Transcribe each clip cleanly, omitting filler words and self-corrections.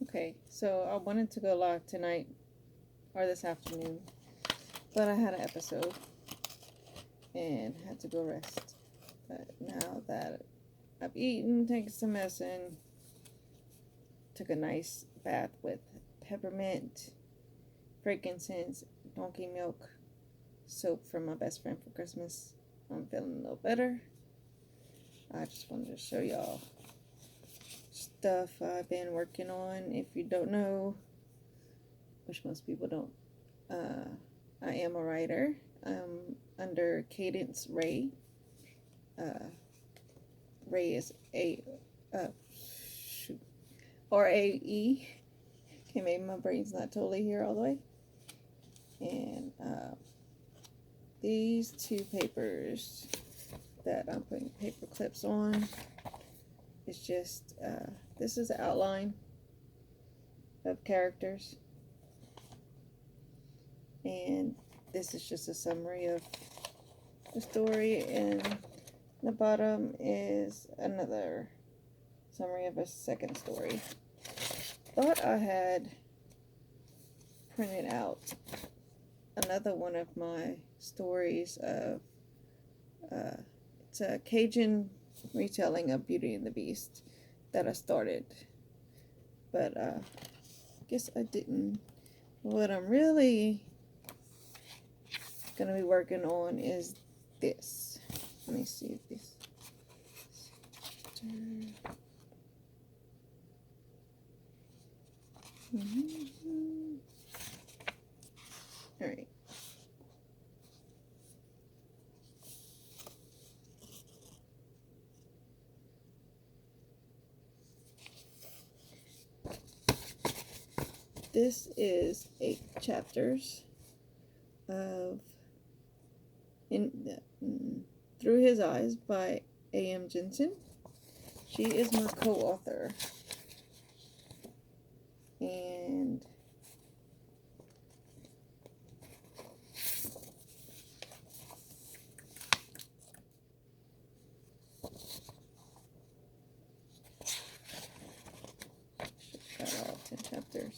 Okay, so I wanted to go live tonight or this afternoon, but I had an episode and had to go rest. But now that I've eaten, taken some medicine, took a nice bath with peppermint, frankincense, donkey milk, soap from my best friend for Christmas. I'm feeling a little better. I just wanted to show y'all stuff I've been working on. If you don't know, which most people don't, I am a writer. I'm under Cadence Ray. Ray is shoot, RAE. Okay, maybe my brain's not totally here all the way. And these two papers that I'm putting paper clips on, it's just, this is the outline of characters. And this is just a summary of the story, and the bottom is another summary of a second story. Thought I had printed out another one of my stories of it's a Cajun retelling of Beauty and the Beast that I started, but I guess I didn't. What I'm really gonna be working on is this. Let me see if this. All right. This is 8 chapters of Through His Eyes by A.M. Jensen. She is my co-author. And got all 10 chapters.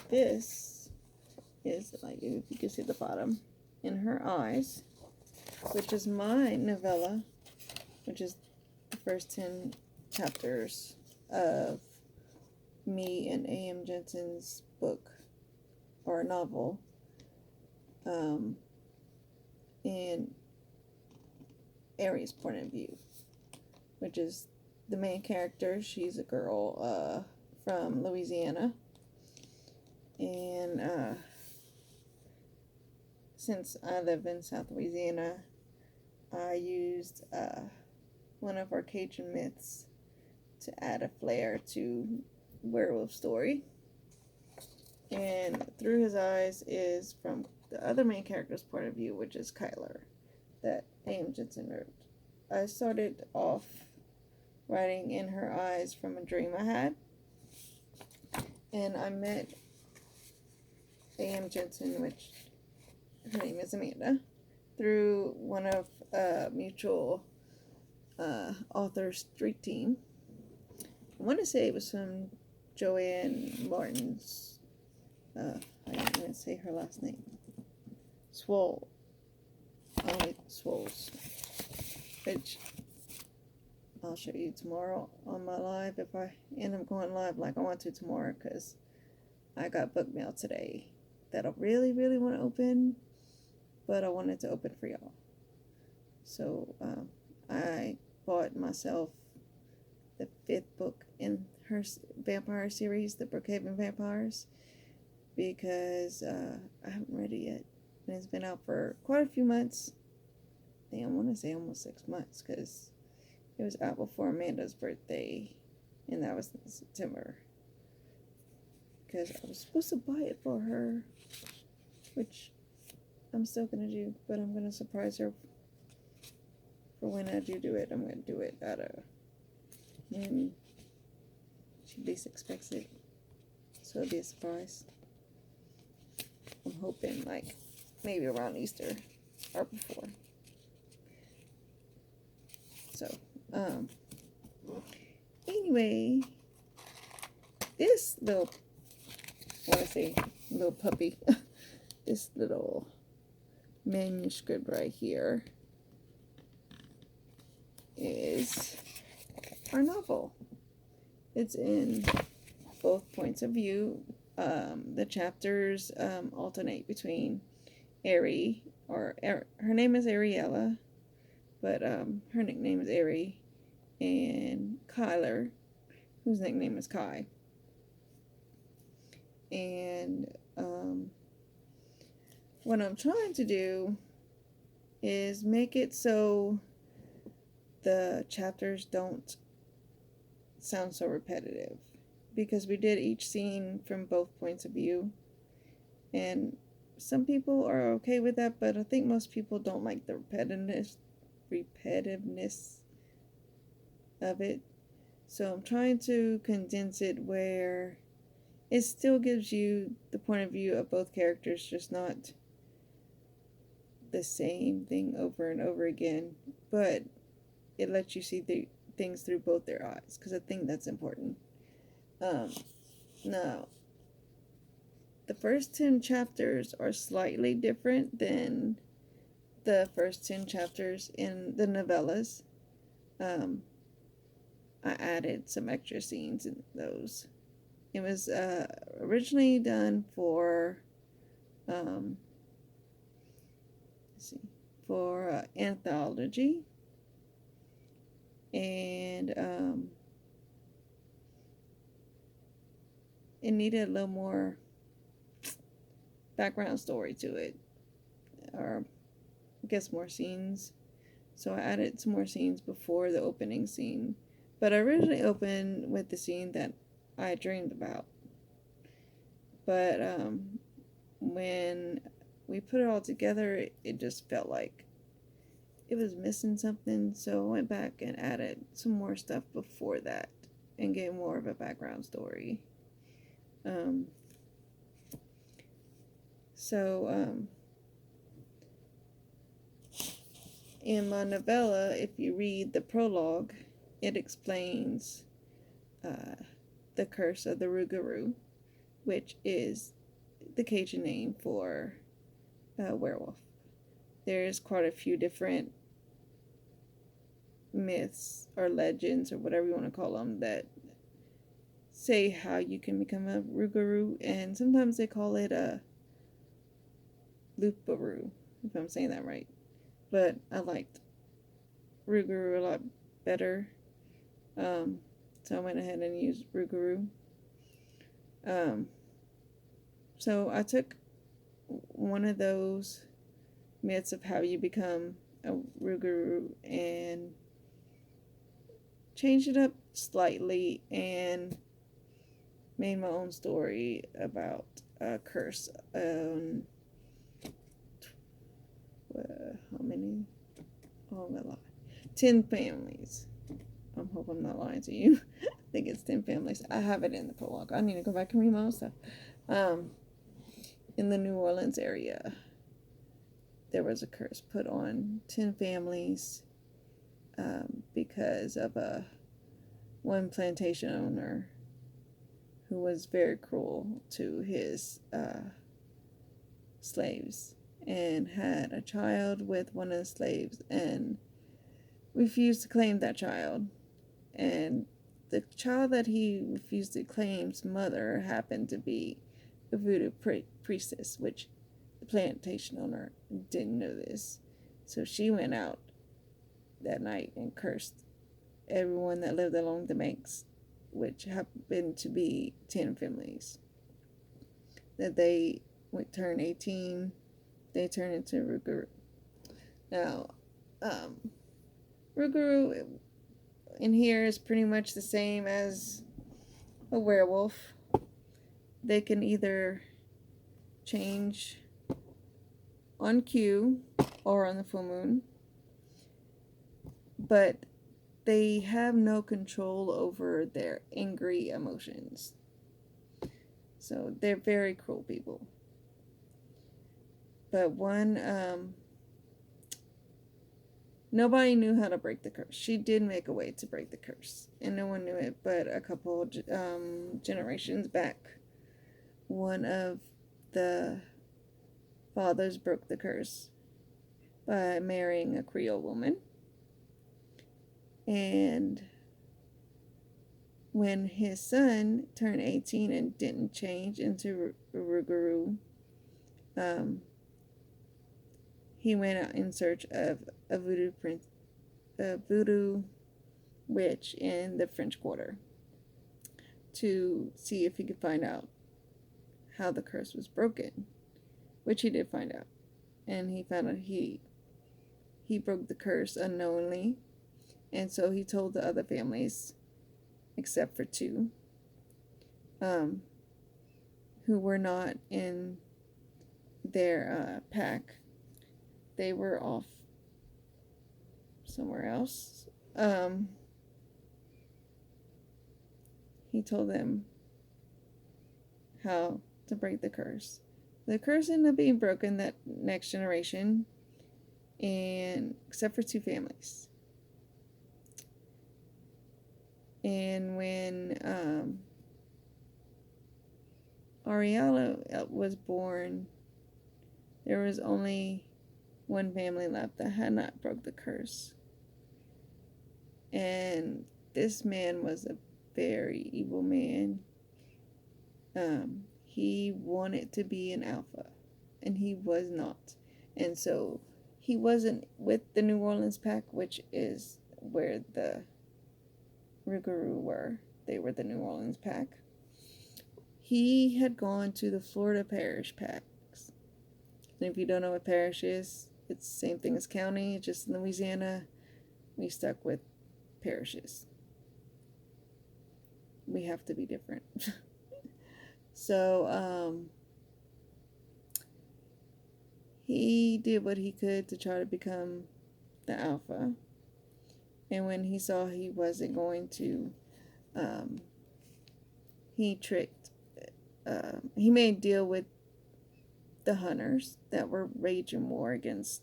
This is, like, if you can see the bottom, In Her Eyes, which is my novella, which is the first 10 chapters of me and A.M. Jensen's book, or novel, in Aries' point of view, which is the main character. She's a girl from Louisiana, and since I live in South Louisiana, I used one of our Cajun myths to add a flair to werewolf story. And Through His Eyes is from the other main character's point of view, which is Kyler, that A.M. Jensen wrote. I started off writing In Her Eyes from a dream I had, and I met A.M. Jensen, which her name is Amanda, through one of mutual author street team. I want to say it was from Joanne Martin's, I didn't even say her last name, Swoles, which I'll show you tomorrow on my live if I end up going live like I want to tomorrow, because I got book mail today that I really, really want to open, but I wanted to open for y'all. So I bought myself the 5th book in her vampire series, the Brookhaven Vampires, because I haven't read it yet, and it's been out for quite a few months. I think I want to say almost 6 months, because it was out before Amanda's birthday, and that was in September, because I was supposed to buy it for her, which I'm still going to do, but I'm going to surprise her for when I do it. I'm going to do it at when she least expects it, so it'll be a surprise. I'm hoping, like, maybe around Easter or before. So Um, anyway, this little, I want to say little puppy, this little manuscript right here is our novel. It's in both points of view. The chapters alternate between Ari, her name is Ariella, but her nickname is Ari, and Kyler, whose nickname is Kai. And what I'm trying to do is make it so the chapters don't sound so repetitive, because we did each scene from both points of view, and some people are okay with that, but I think most people don't like the repetitiveness of it. So I'm trying to condense it where it still gives you the point of view of both characters, just not the same thing over and over again, but it lets you see the things through both their eyes, because I think that's important. Now, the first 10 chapters are slightly different than the first 10 chapters in the novellas. I added some extra scenes in those. It was originally done for anthology, and it needed a little more background story to it, or I guess more scenes. So I added some more scenes before the opening scene, but I originally opened with the scene that I dreamed about. But when we put it all together, it just felt like it was missing something, so I went back and added some more stuff before that and gave more of a background story. In my novella, if you read the prologue, it explains the curse of the Rougarou, which is the Cajun name for werewolf. There's quite a few different myths or legends, or whatever you want to call them, that say how you can become a Rougarou, and sometimes they call it a Loup-garou, if I'm saying that right. But I liked Rougarou a lot better, so I went ahead and used Rougarou. So I took one of those myths of how you become a Rougarou and changed it up slightly and made my own story about a curse on how many? Oh my God, 10 families. I hope I'm not lying to you. I think it's 10 families. I have it in the prologue. I need to go back and read my own stuff. In the New Orleans area, there was a curse put on 10 families because of one plantation owner who was very cruel to his slaves, and had a child with one of the slaves and refused to claim that child. And the child that he refused to claim's mother happened to be a voodoo priestess, which the plantation owner didn't know this. So she went out that night and cursed everyone that lived along the banks, which happened to be 10 families. That they would turn 18, they turn into Rougarou. Now, Rougarou in here is pretty much the same as a werewolf. They can either change on cue or on the full moon, but they have no control over their angry emotions. So they're very cruel people. But one Nobody knew how to break the curse. She did make a way to break the curse, and no one knew it but a couple generations back. One of the fathers broke the curse by marrying a Creole woman. And when his son turned 18 and didn't change into Rougarou, he went out in search of a voodoo witch in the French Quarter to see if he could find out how the curse was broken, which he did find out. And he found out he broke the curse unknowingly, and so he told the other families, except for two, who were not in their pack. They were off somewhere else. He told them how to break the curse. The curse ended up being broken that next generation, and except for two families. And when Ariella was born, there was only one family left that had not broke the curse. And this man was a very evil man. He wanted to be an alpha, and he was not. And so he wasn't with the New Orleans pack, which is where the Rougarou were. They were the New Orleans pack. He had gone to the Florida Parish packs. And if you don't know what parish is, it's the same thing as county. Just in Louisiana, we stuck with parishes. We have to be different. So, he did what he could to try to become the alpha. And when he saw he wasn't going to, he tricked, he made a deal with the hunters that were waging war against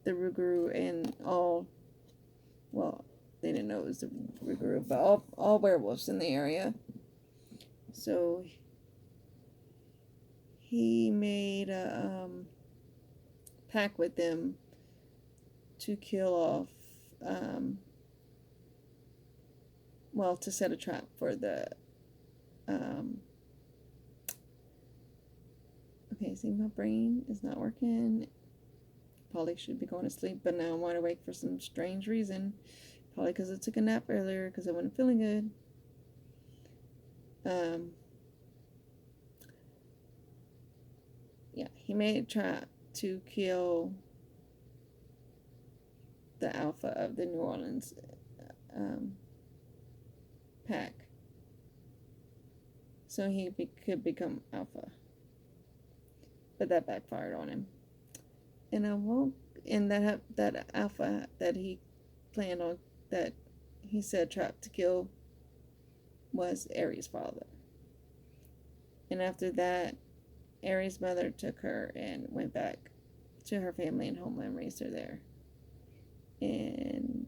the Rougarou and all, well, they didn't know it was the Rougarou, but all werewolves in the area. So he made a pact with them to kill off, to set a trap for the, okay, see, my brain is not working. Probably should be going to sleep, but now I'm wide awake for some strange reason. Probably because I took a nap earlier because I wasn't feeling good. Yeah, he made a trap to kill the alpha of the New Orleans pack, so he could become alpha. But that backfired on him. And I won't. And that alpha that he planned on, that he said trapped to kill, was Aries' father. And after that, Aries' mother took her and went back to her family and home and raised her there. And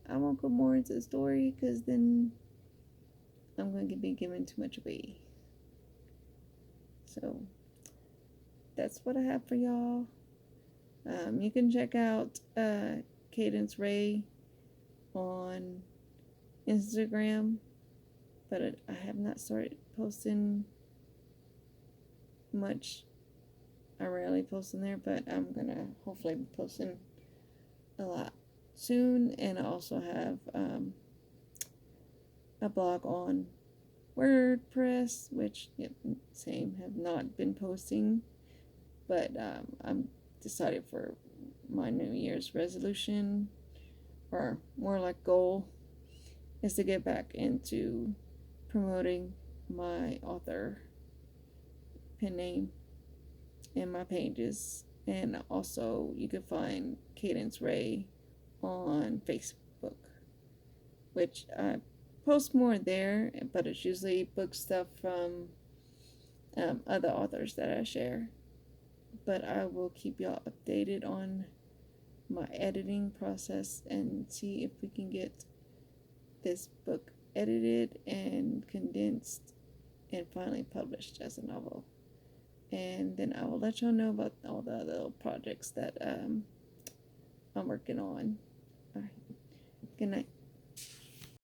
I won't go more into the story because then I'm going to be giving too much away. So that's what I have for y'all. You can check out Cadence Ray on Instagram, but I have not started posting much. I rarely post in there, but I'm gonna hopefully be posting a lot soon. And I also have a blog on WordPress, which have not been posting, but I'm decided for my New Year's resolution, or more like goal, is to get back into promoting my author pen name and my pages. And also you can find Cadence Ray on Facebook, which I post more there, but it's usually book stuff from other authors that I share. But I will keep y'all updated on my editing process and see if we can get this book edited and condensed and finally published as a novel. And then I will let y'all know about all the other projects that I'm working on. All right. Good night.